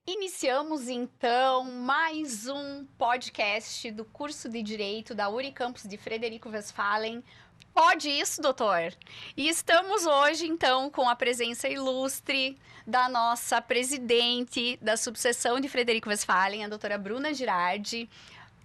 Iniciamos então mais um podcast do curso de Direito da Unicampus de Frederico Westphalen. Pode isso, doutor? E estamos hoje então com a presença ilustre da nossa presidente da subseção de Frederico Westphalen, a doutora Bruna Girardi.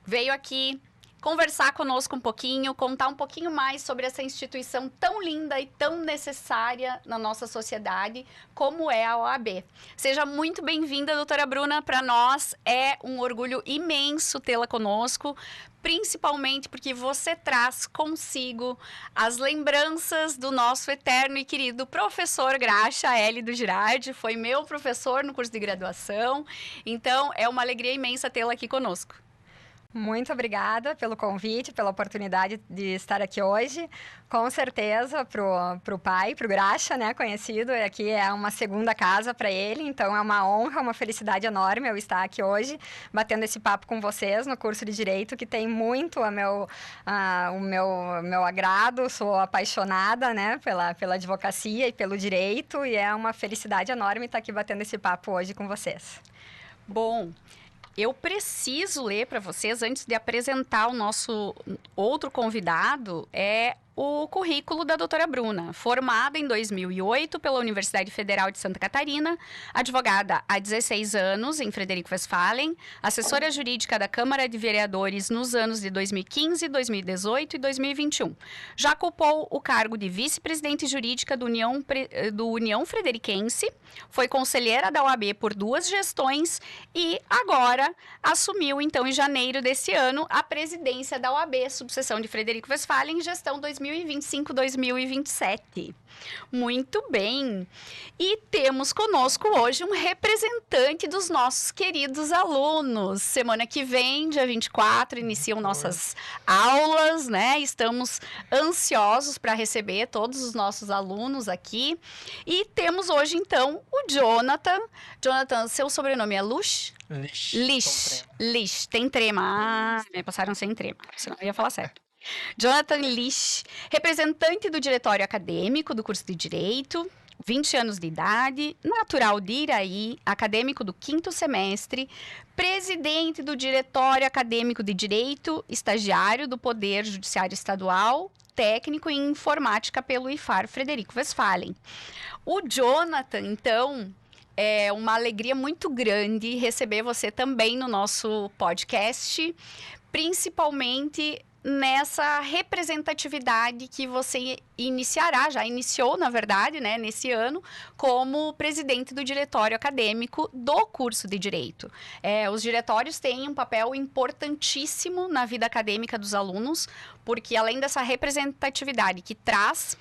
Veio aqui conversar conosco um pouquinho, contar um pouquinho mais sobre essa instituição tão linda e tão necessária na nossa sociedade, como é a OAB. Seja muito bem-vinda, doutora Bruna. Para nós é um orgulho imenso tê-la conosco, principalmente porque você traz consigo as lembranças do nosso eterno e querido professor Graxa Hélio Girardi. Foi meu professor no curso de graduação, então é uma alegria imensa tê-la aqui conosco. Muito obrigada pelo convite, pela oportunidade de estar aqui hoje. Com certeza, pro pai, pro Graxa, né, conhecido, aqui é uma segunda casa para ele, então é uma honra, uma felicidade enorme eu estar aqui hoje, batendo esse papo com vocês no curso de Direito, que tem muito o meu agrado. Sou apaixonada, né, pela advocacia e pelo direito, e é uma felicidade enorme estar aqui batendo esse papo hoje com vocês. Bom, eu preciso ler para vocês, antes de apresentar o nosso outro convidado, o currículo da doutora Bruna. Formada em 2008 pela Universidade Federal de Santa Catarina, advogada há 16 anos em Frederico Westphalen, assessora jurídica da Câmara de Vereadores nos anos de 2015, 2018 e 2021. Já ocupou o cargo de vice-presidente jurídica do União Frederiquense, foi conselheira da OAB por 2 gestões e agora assumiu, então, em janeiro desse ano, a presidência da OAB, subseção de Frederico Westphalen, em gestão 2025-2027. Muito bem. E temos conosco hoje um representante dos nossos queridos alunos. Semana que vem, dia 24, iniciam nossas aulas, né? Estamos ansiosos para receber todos os nossos alunos aqui. E temos hoje, então, o Jonathan. Jonathan, seu sobrenome é Lush? Lish. Tem trema. Me passaram sem trema, senão eu ia falar certo. Jonathan Lish, representante do diretório acadêmico do curso de Direito, 20 anos de idade, natural de Iraí, acadêmico do 5º semestre, presidente do diretório acadêmico de Direito, estagiário do Poder Judiciário Estadual, técnico em informática pelo IFAR Frederico Westphalen. O Jonathan, então, é uma alegria muito grande receber você também no nosso podcast, principalmente nessa representatividade que você já iniciou, na verdade, né, nesse ano, como presidente do diretório acadêmico do curso de Direito. Os diretórios têm um papel importantíssimo na vida acadêmica dos alunos, porque além dessa representatividade que traz,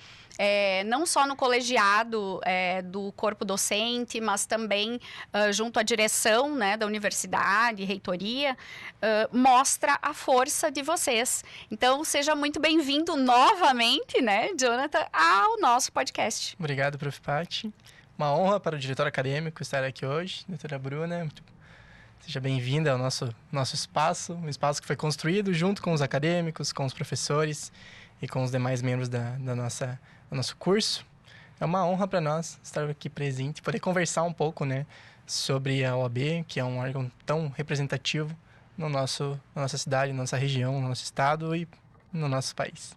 não só no colegiado do corpo docente, mas também junto à direção, né, da universidade, reitoria, mostra a força de vocês. Então, seja muito bem-vindo novamente, né, Jonathan, ao nosso podcast. Obrigado, Prof. Patti. Uma honra para o diretor acadêmico estar aqui hoje, doutora Bruna. Seja bem-vinda ao nosso espaço, um espaço que foi construído junto com os acadêmicos, com os professores e com os demais membros do nosso curso. É uma honra para nós estar aqui presente, poder conversar um pouco, né, sobre a OAB, que é um órgão tão representativo na nossa cidade, na nossa região, no nosso estado e no nosso país.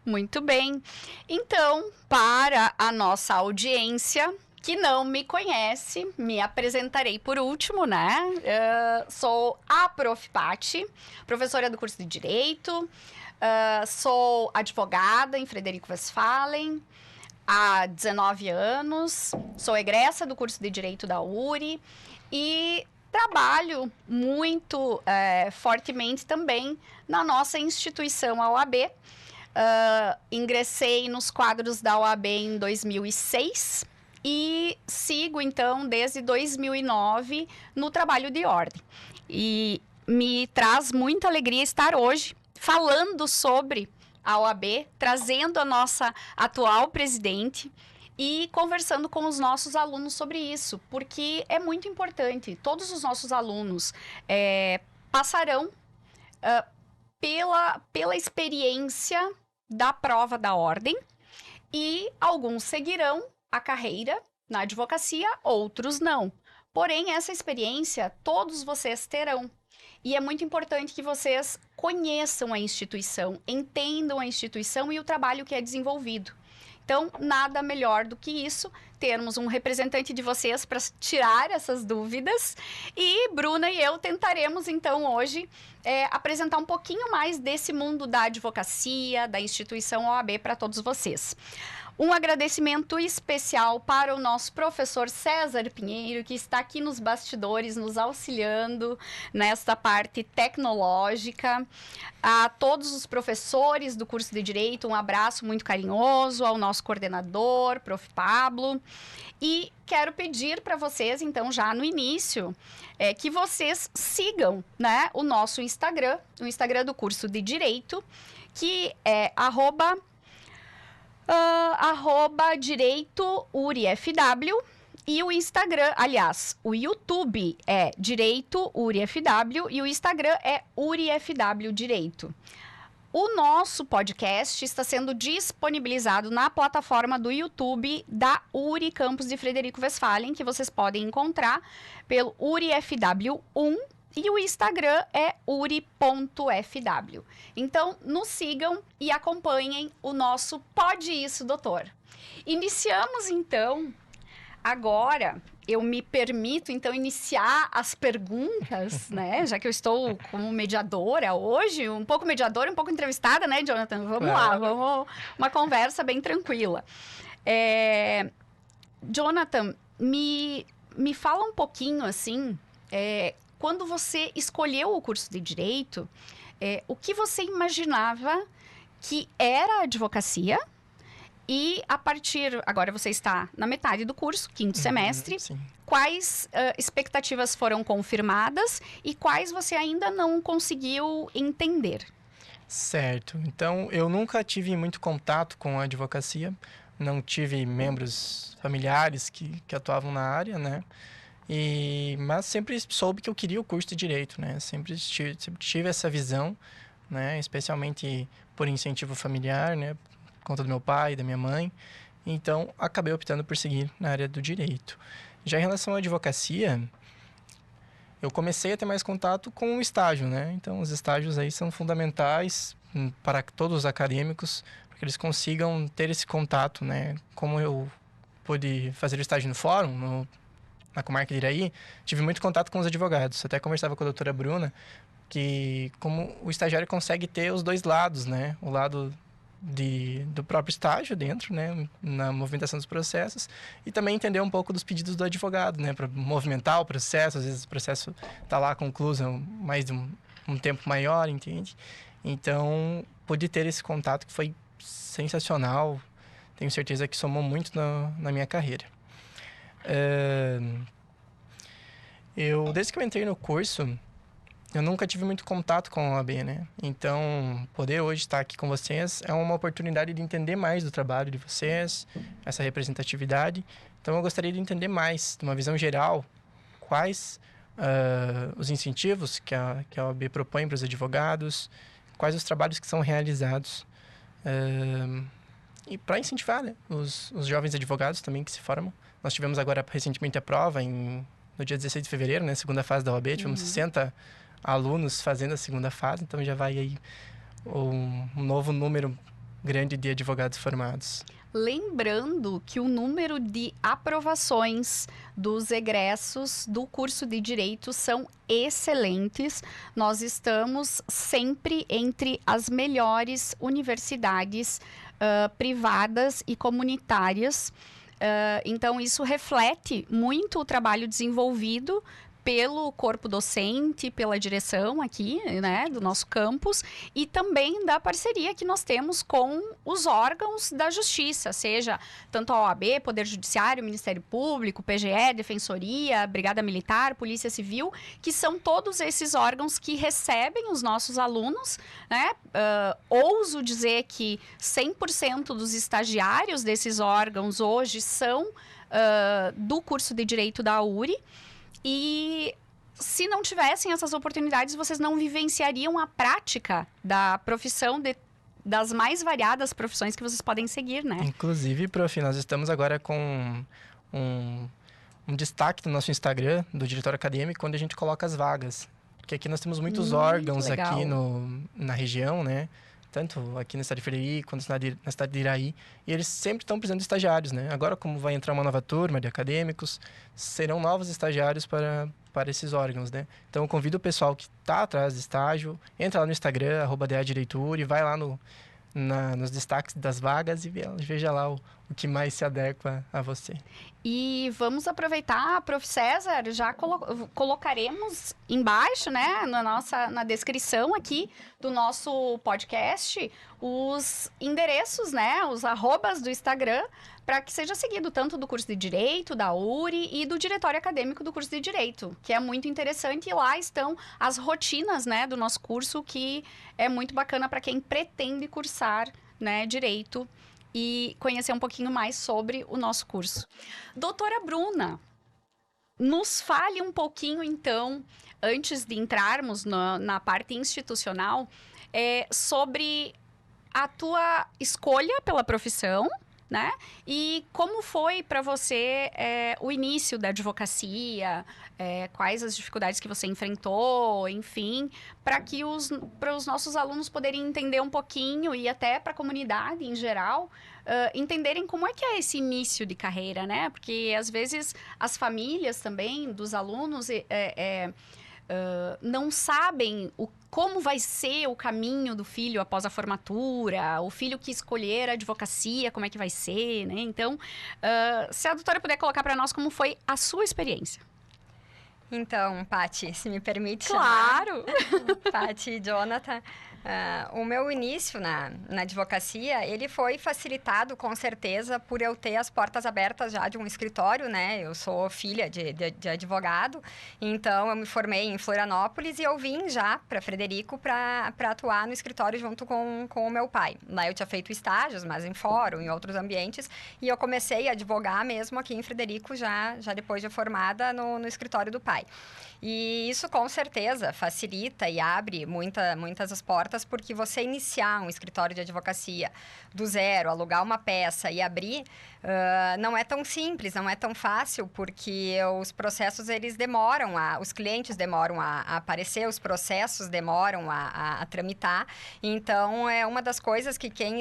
Muito bem. Então, para a nossa audiência que não me conhece, me apresentarei por último, né? Sou a Prof. Patti, professora do curso de Direito, sou advogada em Frederico Westphalen há 19 anos, sou egressa do curso de Direito da URI e trabalho muito fortemente também na nossa instituição, a OAB. Ingressei nos quadros da OAB em 2006 e sigo, então, desde 2009 no trabalho de ordem. E me traz muita alegria estar hoje falando sobre a OAB, trazendo a nossa atual presidente e conversando com os nossos alunos sobre isso, porque é muito importante. Todos os nossos alunos passarão pela experiência da prova da ordem e alguns seguirão a carreira na advocacia, outros não. Porém, essa experiência todos vocês terão. E é muito importante que vocês conheçam a instituição, entendam a instituição e o trabalho que é desenvolvido. Então, nada melhor do que isso, termos um representante de vocês para tirar essas dúvidas. E Bruna e eu tentaremos, então, hoje, apresentar um pouquinho mais desse mundo da advocacia, da instituição OAB para todos vocês. Um agradecimento especial para o nosso professor César Pinheiro, que está aqui nos bastidores, nos auxiliando nesta parte tecnológica. A todos os professores do curso de Direito, um abraço muito carinhoso, ao nosso coordenador, Prof. Pablo. E quero pedir para vocês, então, já no início, que vocês sigam, né, o nosso Instagram, o Instagram do curso de Direito, que é Direito UriFW, e o Instagram, aliás, o YouTube é Direito UriFW e o Instagram é UriFW Direito. O nosso podcast está sendo disponibilizado na plataforma do YouTube da Uri Campus de Frederico Westphalen, que vocês podem encontrar pelo UriFW1, e o Instagram é uri.fw. Então, nos sigam e acompanhem o nosso Pode Isso, Doutor. Iniciamos, então, agora, eu me permito, então, iniciar as perguntas, né? Já que eu estou como mediadora hoje, um pouco mediadora, um pouco entrevistada, né, Jonathan? Vamos lá, vamos uma conversa bem tranquila. Jonathan, me fala um pouquinho, assim, quando você escolheu o curso de Direito, o que você imaginava que era a advocacia? E a partir... Agora você está na metade do curso, quinto semestre. Sim. Quais expectativas foram confirmadas e quais você ainda não conseguiu entender? Certo. Então, eu nunca tive muito contato com a advocacia. Não tive membros familiares que atuavam na área, né? Mas sempre soube que eu queria o curso de Direito, né? Sempre tive essa visão, né? Especialmente por incentivo familiar, né? Por conta do meu pai, da minha mãe. Então, acabei optando por seguir na área do Direito. Já em relação à advocacia, eu comecei a ter mais contato com o estágio, né? Então, os estágios aí são fundamentais para todos os acadêmicos, para que eles consigam ter esse contato, né? Como eu pude fazer o estágio no fórum, na comarca de Iraí, tive muito contato com os advogados. Até conversava com a doutora Bruna, que como o estagiário consegue ter os dois lados, né? O lado do próprio estágio dentro, né? Na movimentação dos processos, e também entender um pouco dos pedidos do advogado, né? Para movimentar o processo. Às vezes o processo está lá concluso mais de um tempo maior, entende? Então, pude ter esse contato que foi sensacional. Tenho certeza que somou muito na minha carreira. Desde que eu entrei no curso, eu nunca tive muito contato com a OAB, né? Então, poder hoje estar aqui com vocês é uma oportunidade de entender mais do trabalho de vocês, essa representatividade. Então, eu gostaria de entender mais, de uma visão geral, quais os incentivos que a OAB propõe para os advogados, quais os trabalhos que são realizados. E para incentivar, né, os jovens advogados também que se formam. Nós tivemos agora recentemente a prova no dia 16 de fevereiro, né, segunda fase da OAB. Tivemos 60 alunos fazendo a segunda fase, então já vai aí um novo número grande de advogados formados. Lembrando que o número de aprovações dos egressos do curso de Direito são excelentes. Nós estamos sempre entre as melhores universidades privadas e comunitárias. Então, isso reflete muito o trabalho desenvolvido pelo corpo docente, pela direção aqui, né, do nosso campus, e também da parceria que nós temos com os órgãos da justiça, seja tanto a OAB, Poder Judiciário, Ministério Público, PGE, Defensoria, Brigada Militar, Polícia Civil, que são todos esses órgãos que recebem os nossos alunos, né? Ouso dizer que 100% dos estagiários desses órgãos hoje são do curso de Direito da URI. E se não tivessem essas oportunidades, vocês não vivenciariam a prática da profissão, das mais variadas profissões que vocês podem seguir, né? Inclusive, prof, nós estamos agora com um destaque no nosso Instagram, do diretório acadêmico, quando a gente coloca as vagas. Porque aqui nós temos muitos órgãos legal. aqui na região, né? Tanto aqui na cidade de Frederico, quanto na cidade de Iraí. E eles sempre estão precisando de estagiários, né? Agora, como vai entrar uma nova turma de acadêmicos, serão novos estagiários para esses órgãos, né? Então, eu convido o pessoal que está atrás de estágio, entra lá no Instagram, @DADireitura, e vai lá nos destaques das vagas e veja lá o que mais se adequa a você. E vamos aproveitar, Prof. César, já colocaremos embaixo, né, na descrição aqui do nosso podcast, os endereços, né, os arrobas do Instagram, para que seja seguido tanto do curso de Direito, da URI e do Diretório Acadêmico do curso de Direito, que é muito interessante, e lá estão as rotinas, né, do nosso curso, que é muito bacana para quem pretende cursar, né, Direito e conhecer um pouquinho mais sobre o nosso curso. Doutora Bruna, nos fale um pouquinho, então, antes de entrarmos na parte institucional, sobre a tua escolha pela profissão, né? E como foi para você o início da advocacia, quais as dificuldades que você enfrentou, enfim, para os nossos alunos poderem entender um pouquinho e até para a comunidade em geral, entenderem como é que é esse início de carreira, né? Porque às vezes as famílias também dos alunos não sabem como vai ser o caminho do filho após a formatura, o filho que escolher a advocacia, como é que vai ser, né? Então, se a doutora puder colocar para nós como foi a sua experiência. Então, Paty, se me permite Claro! Paty e Jonathan, o meu início na advocacia, ele foi facilitado, com certeza, por eu ter as portas abertas já de um escritório, né? Eu sou filha de advogado, então eu me formei em Florianópolis e eu vim já para Frederico para atuar no escritório junto com o meu pai. Lá eu tinha feito estágios, mas em fórum, em outros ambientes, e eu comecei a advogar mesmo aqui em Frederico, já depois de formada no escritório do pai. E isso, com certeza, facilita e abre muitas as portas, porque você iniciar um escritório de advocacia do zero, alugar uma peça e abrir, não é tão simples, não é tão fácil, porque os processos, eles demoram, os clientes demoram a aparecer, os processos demoram a tramitar. Então, é uma das coisas que quem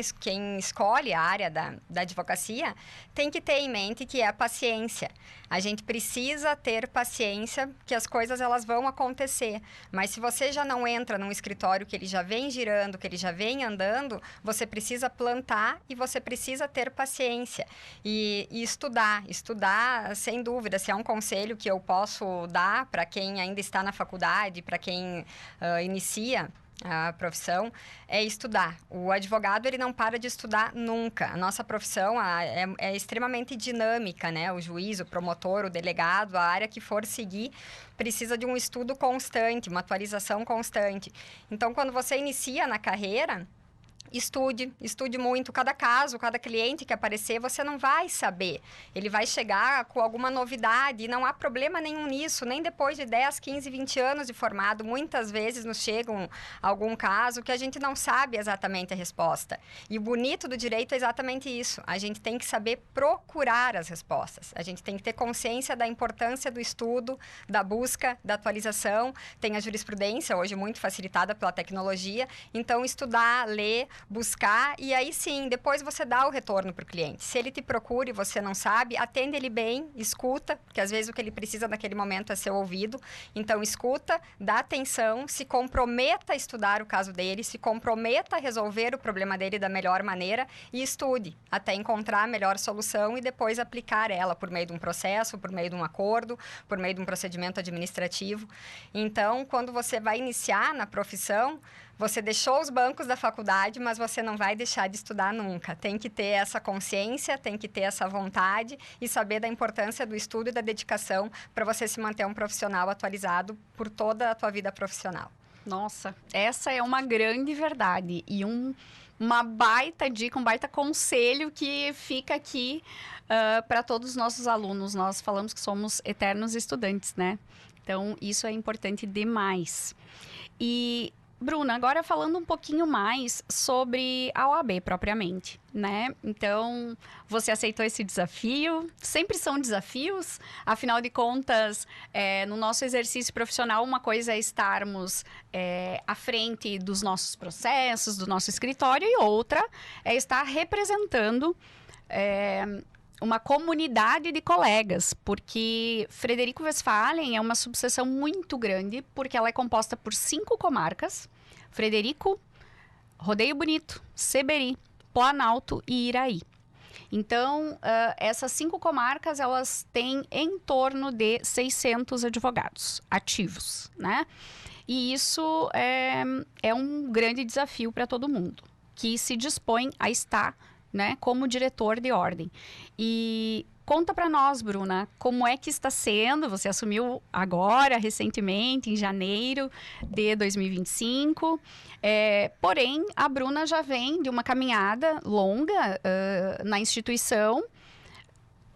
escolhe a área da advocacia tem que ter em mente, que é a paciência. A gente precisa ter paciência, que as coisas elas vão acontecer. Mas se você já não entra num escritório que ele já vem girando, que ele já vem andando, você precisa plantar e você precisa ter paciência. E estudar sem dúvida. Se é um conselho que eu posso dar para quem ainda está na faculdade, para quem inicia a profissão, é estudar. O advogado, ele não para de estudar nunca. A nossa profissão é extremamente dinâmica, né? O juiz, o promotor, o delegado, a área que for seguir, precisa de um estudo constante, uma atualização constante. Então, quando você inicia na carreira, estude muito cada caso, cada cliente que aparecer, você não vai saber. Ele vai chegar com alguma novidade e não há problema nenhum nisso, nem depois de 10, 15, 20 anos de formado. Muitas vezes nos chega algum caso que a gente não sabe exatamente a resposta. E o bonito do direito é exatamente isso. A gente tem que saber procurar as respostas. A gente tem que ter consciência da importância do estudo, da busca, da atualização. Tem a jurisprudência, hoje muito facilitada pela tecnologia. Então, estudar, ler, buscar, e aí sim, depois você dá o retorno para o cliente. Se ele te procura e você não sabe, atende ele bem, escuta, porque às vezes o que ele precisa naquele momento é ser ouvido. Então, escuta, dá atenção, se comprometa a estudar o caso dele, se comprometa a resolver o problema dele da melhor maneira e estude, até encontrar a melhor solução e depois aplicar ela por meio de um processo, por meio de um acordo, por meio de um procedimento administrativo. Então, quando você vai iniciar na profissão, você deixou os bancos da faculdade, mas você não vai deixar de estudar nunca. Tem que ter essa consciência, tem que ter essa vontade e saber da importância do estudo e da dedicação para você se manter um profissional atualizado por toda a tua vida profissional. Nossa, essa é uma grande verdade e uma baita dica, um baita conselho que fica aqui para todos os nossos alunos. Nós falamos que somos eternos estudantes, né? Então, isso é importante demais. E Bruna, agora falando um pouquinho mais sobre a OAB propriamente, né? Então, você aceitou esse desafio? Sempre são desafios, afinal de contas, no nosso exercício profissional, uma coisa é estarmos à frente dos nossos processos, do nosso escritório, e outra é estar representando uma comunidade de colegas, porque Frederico Westphalen é uma subseção muito grande, porque ela é composta por 5 comarcas: Frederico, Rodeio Bonito, Seberi, Planalto e Iraí. Então, essas 5 comarcas, elas têm em torno de 600 advogados ativos, né? E isso é um grande desafio para todo mundo que se dispõe a estar, né, como diretor de ordem. E conta para nós, Bruna, como é que está sendo? Você assumiu agora, recentemente, em janeiro de 2025. Porém, a Bruna já vem de uma caminhada longa na instituição,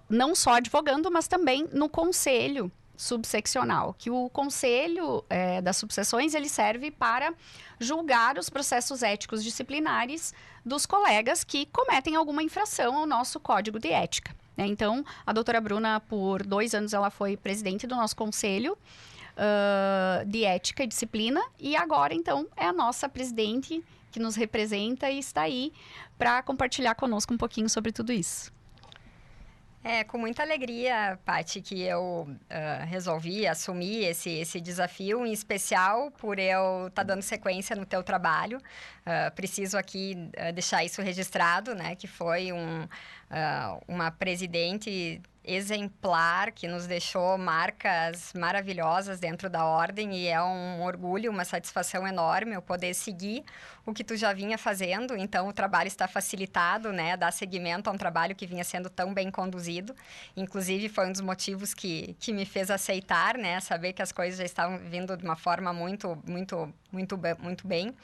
não só advogando, mas também no conselho subseccional, que o conselho das subseções, ele serve para julgar os processos éticos disciplinares dos colegas que cometem alguma infração ao nosso código de ética, né? Então, a doutora Bruna, por 2 anos, ela foi presidente do nosso conselho de ética e disciplina, e agora, então, é a nossa presidente que nos representa e está aí para compartilhar conosco um pouquinho sobre tudo isso. Com muita alegria, Paty, que eu resolvi assumir esse desafio, em especial por eu estar dando sequência no teu trabalho. Preciso aqui deixar isso registrado, né? Que foi uma presidente exemplar, que nos deixou marcas maravilhosas dentro da ordem, e é um orgulho, uma satisfação enorme eu poder seguir o que tu já vinha fazendo. Então, o trabalho está facilitado, né? Dar seguimento a um trabalho que vinha sendo tão bem conduzido. Inclusive, foi um dos motivos que me fez aceitar, né? Saber que as coisas já estavam vindo de uma forma muito bem.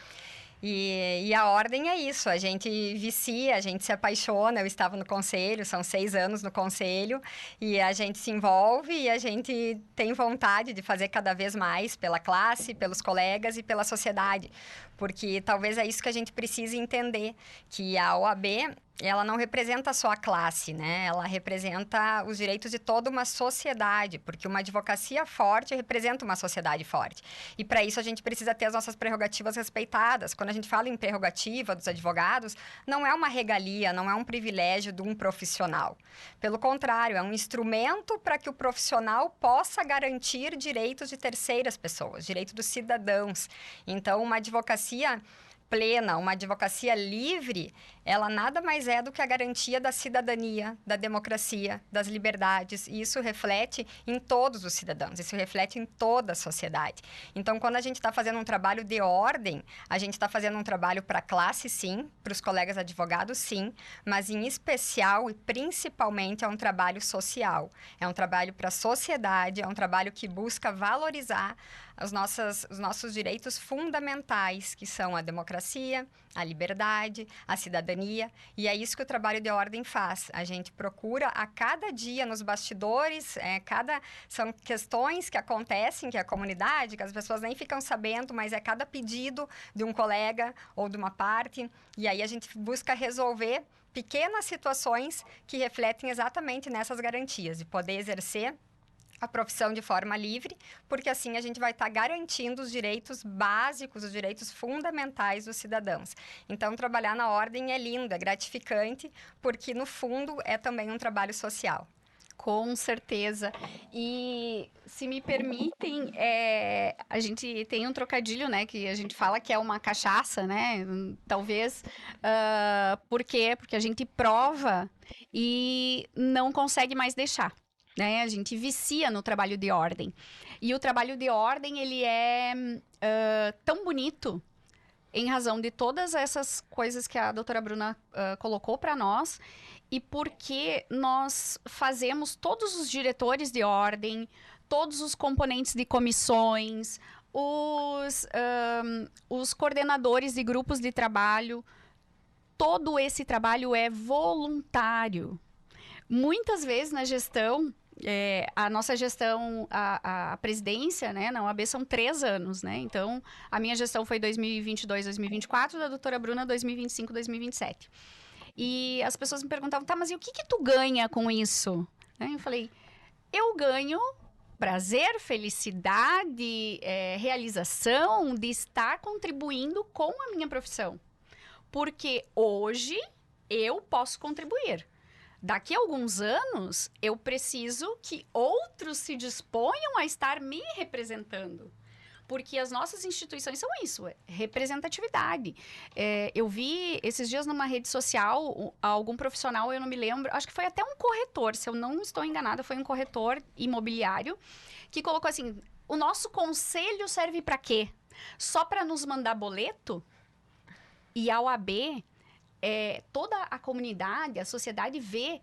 E a ordem é isso, a gente vicia, a gente se apaixona. Eu estava no conselho, são 6 anos no conselho, e a gente se envolve e a gente tem vontade de fazer cada vez mais pela classe, pelos colegas e pela sociedade. Porque talvez é isso que a gente precise entender, que a OAB, ela não representa só a classe, né? Ela representa os direitos de toda uma sociedade, porque uma advocacia forte representa uma sociedade forte. E para isso a gente precisa ter as nossas prerrogativas respeitadas. Quando a gente fala em prerrogativa dos advogados, não é uma regalia, não é um privilégio de um profissional. Pelo contrário, é um instrumento para que o profissional possa garantir direitos de terceiras pessoas, direitos dos cidadãos. Então, uma advocacia plena, uma advocacia livre, ela nada mais é do que a garantia da cidadania, da democracia, das liberdades. E isso reflete em todos os cidadãos, isso reflete em toda a sociedade. Então, quando a gente está fazendo um trabalho de ordem, a gente está fazendo um trabalho para a classe, sim, para os colegas advogados, sim, mas em especial e principalmente é um trabalho social. É um trabalho para a sociedade, é um trabalho que busca valorizar os nossos direitos fundamentais, que são a democracia, a liberdade, a cidadania. E é isso que o trabalho de ordem faz. A gente procura a cada dia nos bastidores, são questões que acontecem, que a comunidade, que as pessoas nem ficam sabendo, mas é cada pedido de um colega ou de uma parte. E aí a gente busca resolver pequenas situações que refletem exatamente nessas garantias, de poder exercer a profissão de forma livre, porque assim a gente vai estar garantindo os direitos básicos, os direitos fundamentais dos cidadãos. Então, trabalhar na ordem é lindo, é gratificante, porque no fundo é também um trabalho social. Com certeza. E, se me permitem, a gente tem um trocadilho, né? Que a gente fala que é uma cachaça, né? Talvez. Por quê? Porque a gente prova e não consegue mais deixar, né? A gente vicia no trabalho de ordem. E o trabalho de ordem, ele é tão bonito em razão de todas essas coisas que a doutora Bruna colocou para nós, e porque nós fazemos todos os diretores de ordem, todos os componentes de comissões, os coordenadores de grupos de trabalho, todo esse trabalho é voluntário. Muitas vezes na gestão, A nossa gestão, a presidência, né, na OAB são 3 anos, né? Então, a minha gestão foi 2022, 2024, da doutora Bruna, 2025, 2027. E as pessoas me perguntavam, tá, mas e o que que tu ganha com isso? Né? Eu falei, eu ganho prazer, felicidade, realização de estar contribuindo com a minha profissão. Porque hoje eu posso contribuir. Daqui a alguns anos, eu preciso que outros se disponham a estar me representando. Porque as nossas instituições são isso, representatividade. Eu vi esses dias numa rede social, algum profissional, eu não me lembro, acho que foi até um corretor, se eu não estou enganada, foi um corretor imobiliário, que colocou assim, o nosso conselho serve para quê? Só para nos mandar boleto? E a OAB... toda a comunidade, a sociedade vê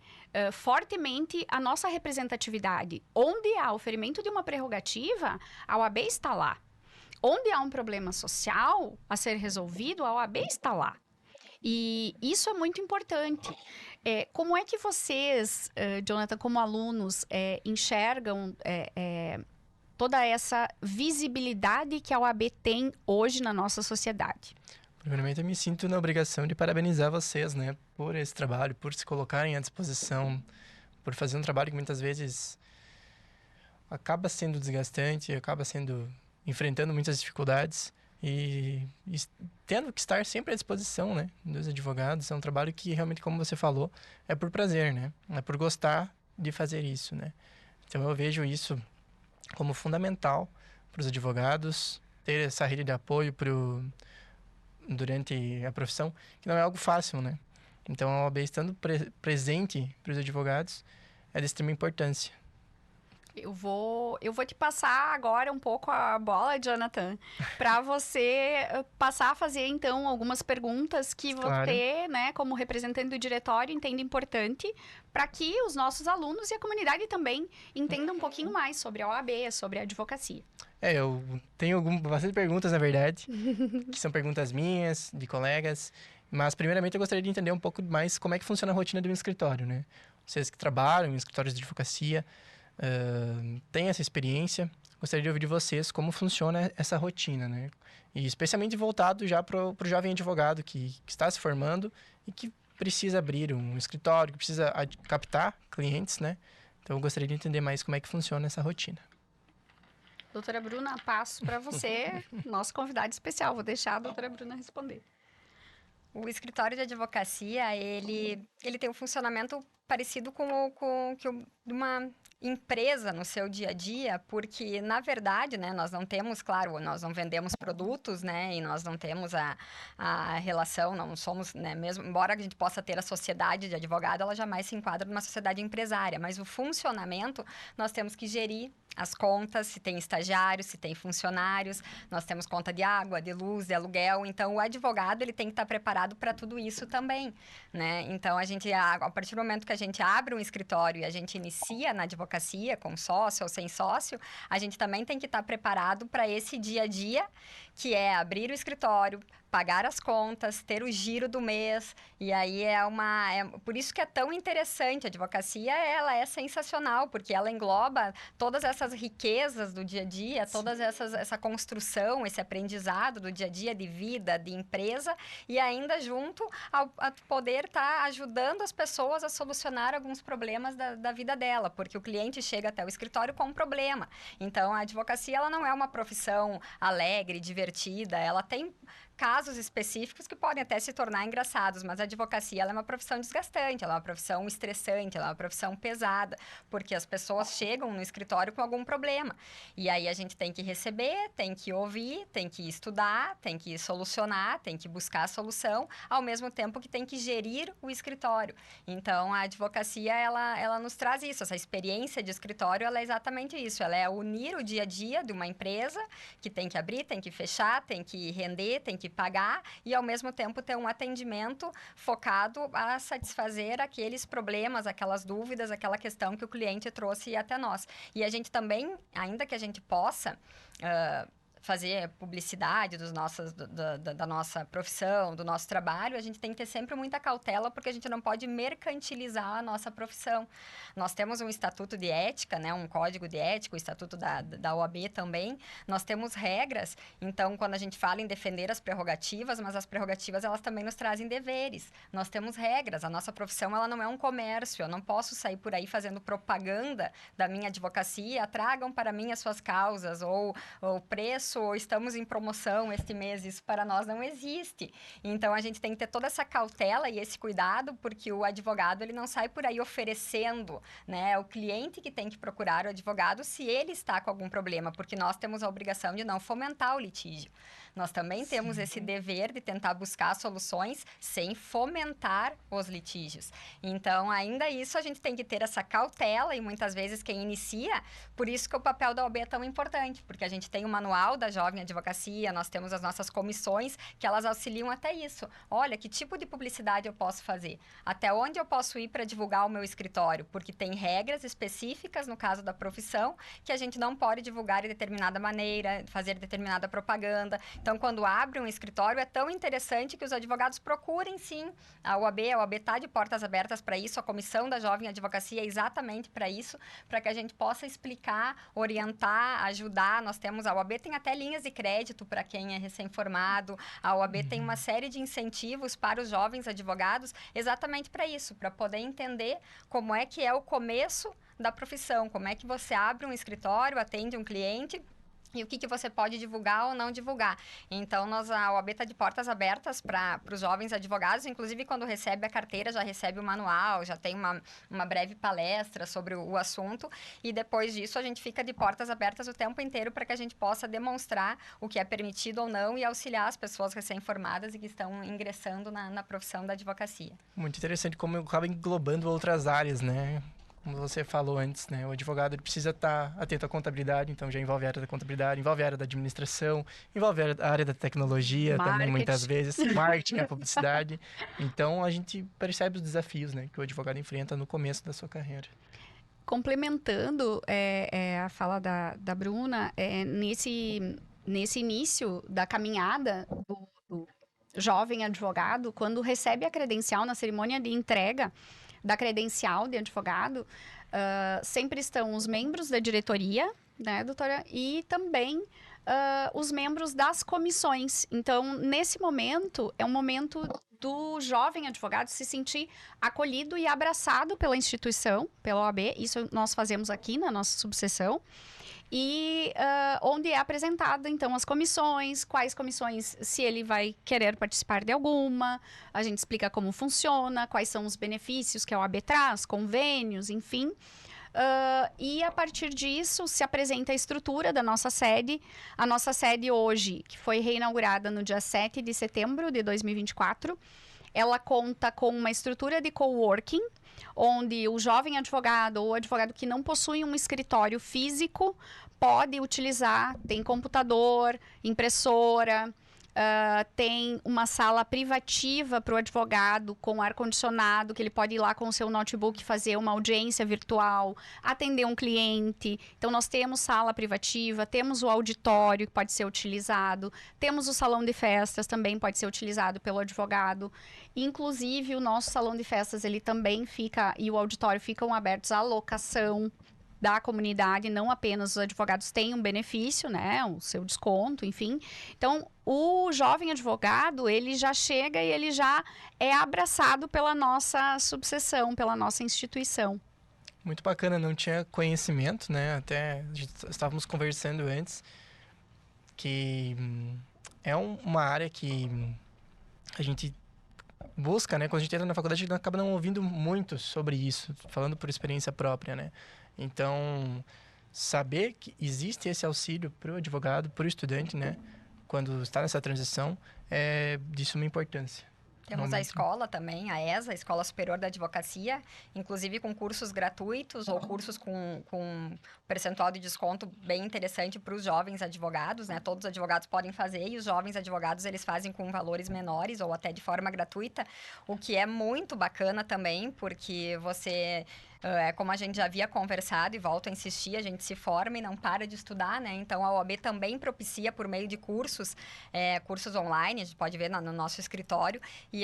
fortemente a nossa representatividade. Onde há o ferimento de uma prerrogativa, a OAB está lá. Onde há um problema social a ser resolvido, a OAB está lá. E isso é muito importante. Como é que vocês, Jonathan, como alunos, enxergam toda essa visibilidade que a OAB tem hoje na nossa sociedade? Primeiramente, eu me sinto na obrigação de parabenizar vocês, né, por esse trabalho, por se colocarem à disposição, por fazer um trabalho que muitas vezes acaba sendo desgastante, enfrentando muitas dificuldades e tendo que estar sempre à disposição, né, dos advogados. É um trabalho que realmente, como você falou, é por prazer, né, é por gostar de fazer isso, né. Então, eu vejo isso como fundamental para os advogados, ter essa rede de apoio durante a profissão, que não é algo fácil, né? Então, a OAB estando presente para os advogados é de extrema importância. Eu vou te passar agora um pouco a bola, Jonathan, para você passar a fazer, então, algumas perguntas que Claro. você, né, como representante do diretório, entende importante para que os nossos alunos e a comunidade também entendam um pouquinho mais sobre a OAB, sobre a advocacia. Eu tenho bastante perguntas, na verdade, que são perguntas minhas, de colegas, mas primeiramente eu gostaria de entender um pouco mais como é que funciona a rotina de um escritório, né? Vocês que trabalham em escritórios de advocacia, têm essa experiência, gostaria de ouvir de vocês como funciona essa rotina, né? E especialmente voltado já para o jovem advogado que está se formando e que precisa abrir um escritório, que precisa captar clientes, né? Então eu gostaria de entender mais como é que funciona essa rotina. Doutora Bruna, passo para você, nosso convidado especial. Vou deixar a doutora Bruna responder. O escritório de advocacia, ele tem um funcionamento parecido com uma empresa no seu dia a dia, porque, na verdade, né, nós não temos, claro, nós não vendemos produtos, né, e nós não temos a relação, não somos, né, mesmo, embora a gente possa ter a sociedade de advogado, ela jamais se enquadra numa sociedade empresária, mas o funcionamento, nós temos que gerir as contas, se tem estagiários, se tem funcionários, nós temos conta de água, de luz, de aluguel, então o advogado ele tem que estar preparado para tudo isso também, né? Então a partir do momento que a gente abre um escritório e a gente inicia na advocacia com sócio ou sem sócio, a gente também tem que estar preparado para esse dia a dia, que é abrir o escritório, pagar as contas, ter o giro do mês, e aí por isso que é tão interessante. A advocacia, ela é sensacional, porque ela engloba todas essas riquezas do dia a dia, todas essa construção, esse aprendizado do dia a dia, de vida, de empresa, e ainda junto a poder estar ajudando as pessoas a solucionar alguns problemas da vida dela, porque o cliente chega até o escritório com um problema. Então, a advocacia, ela não é uma profissão alegre, divertida, ela tem casos específicos que podem até se tornar engraçados, mas a advocacia ela é uma profissão desgastante, ela é uma profissão estressante, ela é uma profissão pesada, porque as pessoas chegam no escritório com algum problema. E aí a gente tem que receber, tem que ouvir, tem que estudar, tem que solucionar, tem que buscar a solução, ao mesmo tempo que tem que gerir o escritório. Então, a advocacia, ela nos traz isso, essa experiência de escritório, ela é exatamente isso, ela é unir o dia a dia de uma empresa que tem que abrir, tem que fechar, tem que render, tem que pagar e, ao mesmo tempo, ter um atendimento focado a satisfazer aqueles problemas, aquelas dúvidas, aquela questão que o cliente trouxe até nós. E a gente também, ainda que a gente possa fazer publicidade da nossa profissão, do nosso trabalho, a gente tem que ter sempre muita cautela, porque a gente não pode mercantilizar a nossa profissão. Nós temos um estatuto de ética, né, um código de ética, o estatuto da OAB também. Nós temos regras, então, quando a gente fala em defender as prerrogativas, mas as prerrogativas, elas também nos trazem deveres. Nós temos regras, a nossa profissão, ela não é um comércio, eu não posso sair por aí fazendo propaganda da minha advocacia, tragam para mim as suas causas, ou o preço, ou estamos em promoção este mês, isso para nós não existe. Então, a gente tem que ter toda essa cautela e esse cuidado, porque o advogado, ele não sai por aí oferecendo, né? É o cliente que tem que procurar o advogado se ele está com algum problema, porque nós temos a obrigação de não fomentar o litígio. Nós também temos esse dever de tentar buscar soluções sem fomentar os litígios. Então, ainda isso, a gente tem que ter essa cautela e muitas vezes quem inicia, por isso que o papel da OAB é tão importante, porque a gente tem o manual da Jovem Advocacia, nós temos as nossas comissões que elas auxiliam até isso. Olha, que tipo de publicidade eu posso fazer? Até onde eu posso ir para divulgar o meu escritório? Porque tem regras específicas, no caso da profissão, que a gente não pode divulgar de determinada maneira, fazer determinada propaganda. Então, quando abre um escritório, é tão interessante que os advogados procurem, sim, a OAB está de portas abertas para isso, a Comissão da Jovem Advocacia é exatamente para isso, para que a gente possa explicar, orientar, ajudar. Nós temos, a OAB tem até linhas de crédito para quem é recém-formado, a OAB tem uma série de incentivos para os jovens advogados, exatamente para isso, para poder entender como é que é o começo da profissão, como é que você abre um escritório, atende um cliente e o que você pode divulgar ou não divulgar. Então, a OAB está de portas abertas para os jovens advogados, inclusive quando recebe a carteira, já recebe o manual, já tem uma breve palestra sobre o assunto, e depois disso a gente fica de portas abertas o tempo inteiro para que a gente possa demonstrar o que é permitido ou não e auxiliar as pessoas recém-formadas e que estão ingressando na profissão da advocacia. Muito interessante como acaba englobando outras áreas, né? Como você falou antes, né? O advogado ele precisa estar atento à contabilidade, então já envolve a área da contabilidade, envolve a área da administração, envolve a área da tecnologia também, muitas vezes, marketing, a publicidade. Então, a gente percebe os desafios, né? Que o advogado enfrenta no começo da sua carreira. Complementando a fala da Bruna, nesse início da caminhada do jovem advogado, quando recebe a credencial na cerimônia de entrega da credencial de advogado, sempre estão os membros da diretoria, né, doutora? E também os membros das comissões. Então, nesse momento, é um momento do jovem advogado se sentir acolhido e abraçado pela instituição, pela OAB. Isso nós fazemos aqui na nossa subseção. E onde é apresentada, então, as comissões, quais comissões, se ele vai querer participar de alguma, a gente explica como funciona, quais são os benefícios que a OAB traz, convênios, enfim. E a partir disso, se apresenta a estrutura da nossa sede. A nossa sede hoje, que foi reinaugurada no dia 7 de setembro de 2024, ela conta com uma estrutura de coworking, onde o jovem advogado ou advogado que não possui um escritório físico pode utilizar, tem computador, impressora, tem uma sala privativa para o advogado com ar-condicionado, que ele pode ir lá com o seu notebook fazer uma audiência virtual, atender um cliente. Então, nós temos sala privativa, temos o auditório que pode ser utilizado, temos o salão de festas, também pode ser utilizado pelo advogado. Inclusive, o nosso salão de festas, ele também fica, e o auditório ficam abertos à locação da comunidade, não apenas os advogados têm um benefício, né, o seu desconto, enfim. Então, o jovem advogado, ele já chega e ele já é abraçado pela nossa subseção, pela nossa instituição. Muito bacana, não tinha conhecimento, né, até estávamos conversando antes, que é uma área que a gente busca, né, quando a gente entra na faculdade, a gente acaba não ouvindo muito sobre isso, falando por experiência própria, né. Então, saber que existe esse auxílio para o advogado, para o estudante, né? Quando está nessa transição, é de suma importância. Temos a escola também, a ESA, a Escola Superior da Advocacia, inclusive com cursos gratuitos ou cursos com percentual de desconto bem interessante para os jovens advogados, né? Todos os advogados podem fazer e os jovens advogados, eles fazem com valores menores ou até de forma gratuita, o que é muito bacana também, porque você Como a gente já havia conversado e volto a insistir, a gente se forma e não para de estudar, né? Então, a OAB também propicia por meio de cursos, cursos online, a gente pode ver no nosso escritório, e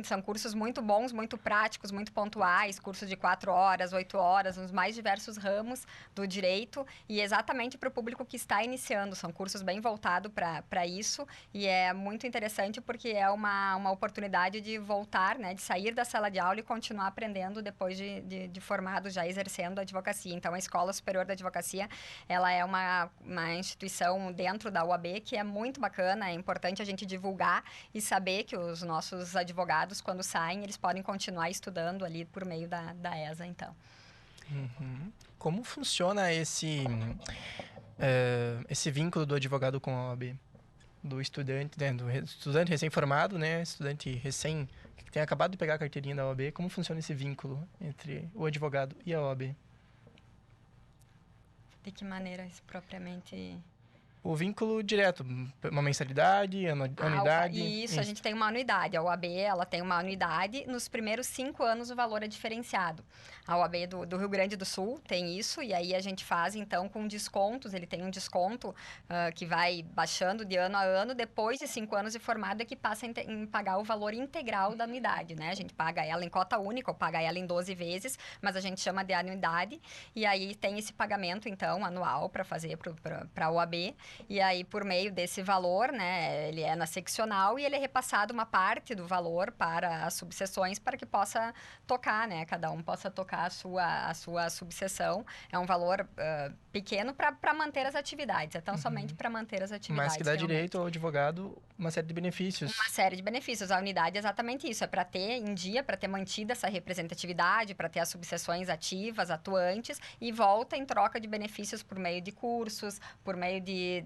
são cursos muito bons, muito práticos, muito pontuais, cursos de 4 horas, 8 horas, nos mais diversos ramos do direito, e exatamente para o público que está iniciando. São cursos bem voltados para isso, e é muito interessante porque é uma oportunidade de voltar, né, de sair da sala de aula e continuar aprendendo depois de formado, já exercendo a advocacia. Então, a Escola Superior da Advocacia, ela é uma instituição dentro da UAB que é muito bacana, é importante a gente divulgar e saber que os nossos advogados, quando saem, eles podem continuar estudando ali por meio da ESA, então. Uhum. Como funciona esse vínculo do advogado com a OAB? Do estudante, né? Do estudante recém-formado, né? Estudante que tem acabado de pegar a carteirinha da OAB. Como funciona esse vínculo entre o advogado e a OAB? De que maneira isso propriamente... O vínculo direto, uma mensalidade, anuidade... Isso, a gente tem uma anuidade. A OAB, ela tem uma anuidade. Nos primeiros 5 anos, o valor é diferenciado. A OAB do Rio Grande do Sul tem isso, e aí a gente faz, então, com descontos. Ele tem um desconto que vai baixando de ano a ano. Depois de 5 anos de formado, é que passa em pagar o valor integral da anuidade, né? A gente paga ela em cota única, ou paga ela em 12 vezes, mas a gente chama de anuidade. E aí tem esse pagamento, então, anual para fazer para a OAB. E aí, por meio desse valor, né, ele é na seccional e ele é repassado uma parte do valor para as subseções para que possa tocar, né? Cada um possa tocar a sua subseção. É um valor pequeno para manter as atividades. É tão somente para manter as atividades. Mas que dá direito ao advogado uma série de benefícios. Uma série de benefícios. A unidade é exatamente isso. É para ter em dia, para ter mantida essa representatividade, para ter as subseções ativas, atuantes, e volta em troca de benefícios por meio de cursos, por meio de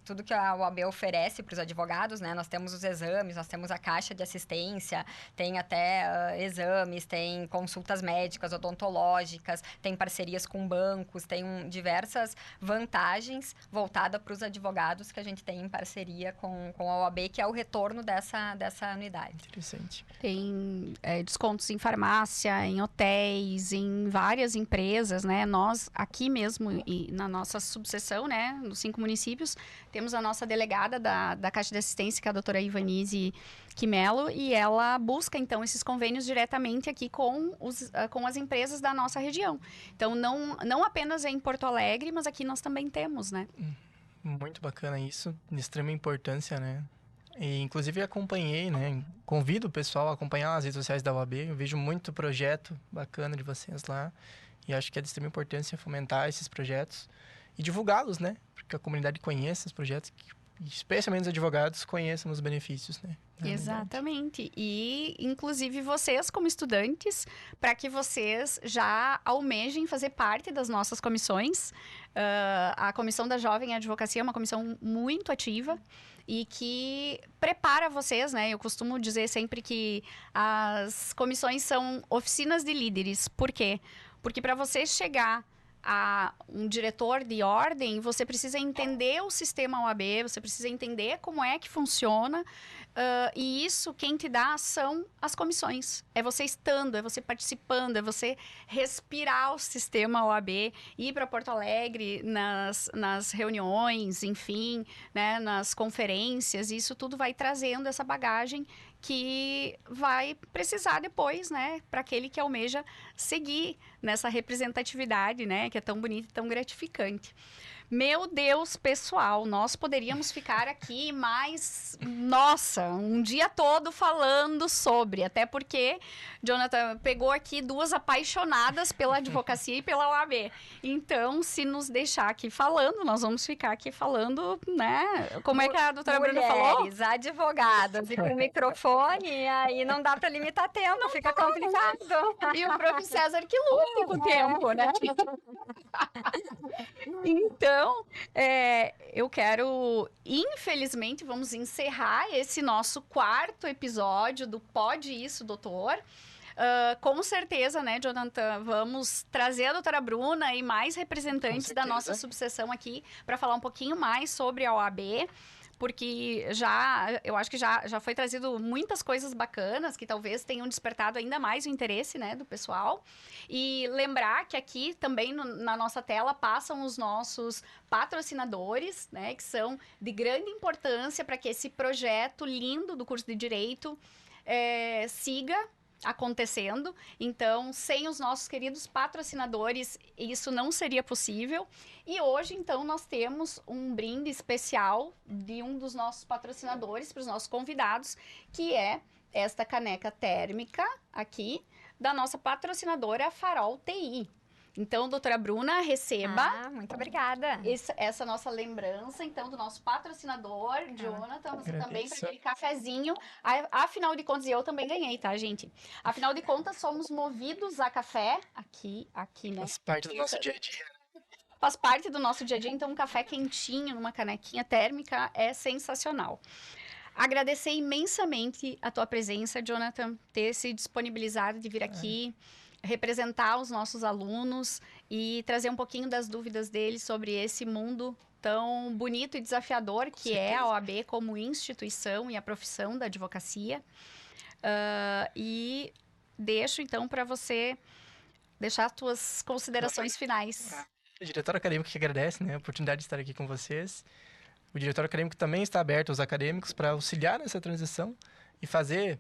tudo que a OAB oferece para os advogados, né? Nós temos os exames, nós temos a caixa de assistência, tem até exames, tem consultas médicas, odontológicas, tem parcerias com bancos, tem diversas vantagens voltadas para os advogados que a gente tem em parceria com a OAB, que é o retorno dessa anuidade. Interessante. Tem descontos em farmácia, em hotéis, em várias empresas, né? Nós, aqui mesmo, na nossa subseção, né? Nos 5 municípios, temos a nossa delegada da Caixa de Assistência, que é a doutora Ivanise Quimelo, e ela busca, então, esses convênios diretamente aqui com as empresas da nossa região. Então, não apenas em Porto Alegre, mas aqui nós também temos, né? Muito bacana isso, de extrema importância, né? E, inclusive, acompanhei, né? Convido o pessoal a acompanhar as redes sociais da UAB. Eu vejo muito projeto bacana de vocês lá. E acho que é de extrema importância fomentar esses projetos e divulgá-los, né? Porque a comunidade conheça os projetos, especialmente os advogados conheçam os benefícios, né? Exatamente. E, inclusive, vocês como estudantes, para que vocês já almejem fazer parte das nossas comissões. A Comissão da Jovem Advocacia é uma comissão muito ativa e que prepara vocês, né? Eu costumo dizer sempre que as comissões são oficinas de líderes. Por quê? Porque para você chegar a um diretor de ordem, você precisa entender o sistema OAB, você precisa entender como é que funciona, e isso quem te dá são as comissões. É você estando, é você participando, é você respirar o sistema OAB, ir para Porto Alegre nas reuniões, enfim, né, nas conferências, isso tudo vai trazendo essa bagagem que vai precisar depois, né, para aquele que almeja seguir nessa representatividade, né, que é tão bonita e tão gratificante. Meu Deus, pessoal, nós poderíamos ficar aqui mais, nossa, um dia todo falando sobre, até porque Jonathan pegou aqui 2 apaixonadas pela advocacia e pela OAB. Então, se nos deixar aqui falando, nós vamos ficar aqui falando, né? Como é que a doutora Bruna falou? Mulheres, advogadas e com microfone, aí não dá para limitar tempo, não fica complicado. E o próprio César que luta com o tempo, né? Então, eu quero, infelizmente, vamos encerrar esse nosso 4º episódio do Pode Isso, Doutor. Com certeza, né, Jonathan, vamos trazer a doutora Bruna e mais representantes da nossa subseção aqui para falar um pouquinho mais sobre a OAB, porque eu acho que já foi trazido muitas coisas bacanas que talvez tenham despertado ainda mais o interesse, né, do pessoal. E lembrar que aqui também na nossa tela passam os nossos patrocinadores, né, que são de grande importância para que esse projeto lindo do curso de Direito siga acontecendo. Então, sem os nossos queridos patrocinadores, isso não seria possível. E hoje, então, nós temos um brinde especial de um dos nossos patrocinadores para os nossos convidados, que é esta caneca térmica aqui da nossa patrocinadora Farol TI. Então, doutora Bruna, receba. Muito obrigada. Essa nossa lembrança, então, do nosso patrocinador, Jonathan. Você também vai aquele cafezinho. Afinal de contas, e eu também ganhei, tá, gente? Afinal de contas, somos movidos a café. Aqui, né? Faz parte do nosso dia a dia. Faz parte do nosso dia a dia, então um café quentinho, numa canequinha térmica, é sensacional. Agradecer imensamente a tua presença, Jonathan, ter se disponibilizado de vir aqui, representar os nossos alunos e trazer um pouquinho das dúvidas deles sobre esse mundo tão bonito e desafiador que é a OAB como instituição e a profissão da advocacia. E deixo, então, para você deixar as tuas considerações finais. O diretório acadêmico que agradece, né, a oportunidade de estar aqui com vocês. O diretório acadêmico também está aberto aos acadêmicos para auxiliar nessa transição e fazer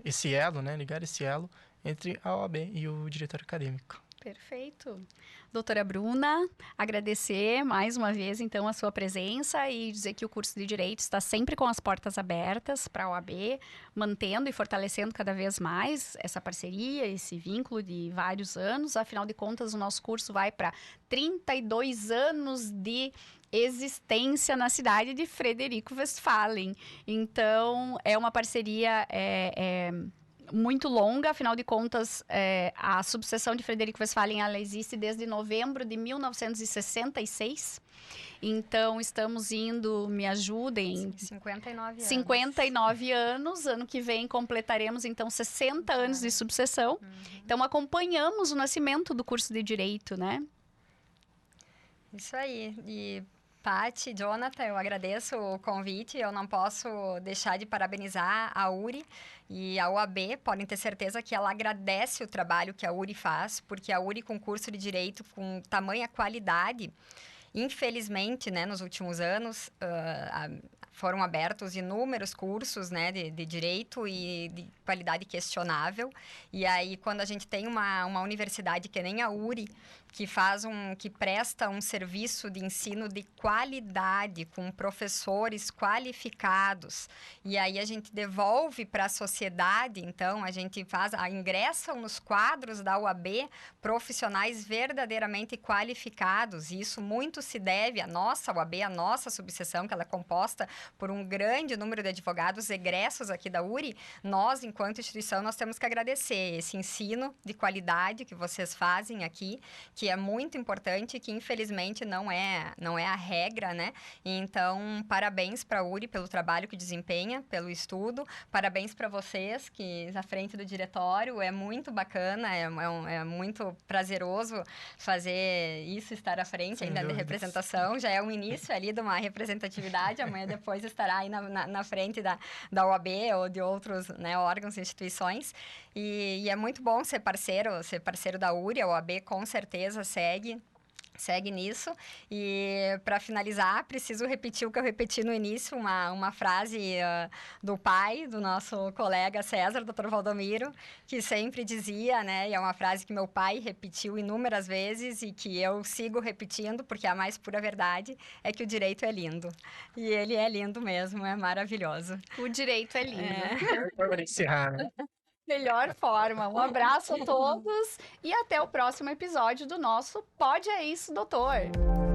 esse elo, né, ligar esse elo entre a OAB e o diretório acadêmico. Perfeito. Doutora Bruna, agradecer mais uma vez, então, a sua presença e dizer que o curso de Direito está sempre com as portas abertas para a OAB, mantendo e fortalecendo cada vez mais essa parceria, esse vínculo de vários anos. Afinal de contas, o nosso curso vai para 32 anos de existência na cidade de Frederico Westphalen. Então, é uma parceria muito longa, afinal de contas, a subseção de Frederico Westphalen, ela existe desde novembro de 1966. Então, estamos indo, me ajudem... 59 anos. 59 anos. Ano que vem completaremos, então, 60 anos de subseção. Então, acompanhamos o nascimento do curso de Direito, né? Isso aí. E... Paty, Jonathan, eu agradeço o convite. Eu não posso deixar de parabenizar a URI e a OAB. Podem ter certeza que ela agradece o trabalho que a URI faz, porque a URI, com curso de Direito com tamanha qualidade, infelizmente, né, nos últimos anos, foram abertos inúmeros cursos, né, de direito e de qualidade questionável. E aí, quando a gente tem uma universidade que nem a URI, que presta um serviço de ensino de qualidade, com professores qualificados, e aí a gente devolve para a sociedade, então, a gente ingressam nos quadros da UAB profissionais verdadeiramente qualificados, e isso muito se deve à nossa UAB, à nossa subseção, que ela é composta por um grande número de advogados egressos aqui da URI. Nós, enquanto instituição, nós temos que agradecer esse ensino de qualidade que vocês fazem aqui, que é muito importante, que infelizmente não é a regra, né? Então, parabéns para a URI pelo trabalho que desempenha, pelo estudo, parabéns para vocês que à frente do diretório, é muito bacana, é muito prazeroso fazer isso, estar à frente ainda de representação, já é o início ali de uma representatividade, amanhã depois estará aí na frente da OAB ou de outros, né, órgãos e instituições, e é muito bom ser parceiro da URI, a OAB com certeza segue nisso. E para finalizar, preciso repetir o que eu repeti no início, uma frase do pai, do nosso colega César, Dr. Valdomiro, que sempre dizia, né, e é uma frase que meu pai repetiu inúmeras vezes e que eu sigo repetindo, porque a mais pura verdade é que o direito é lindo. E ele é lindo mesmo, é maravilhoso. O direito é lindo. Para encerrar, né? Melhor forma. Um abraço a todos e até o próximo episódio do nosso Pode É Isso, Doutor!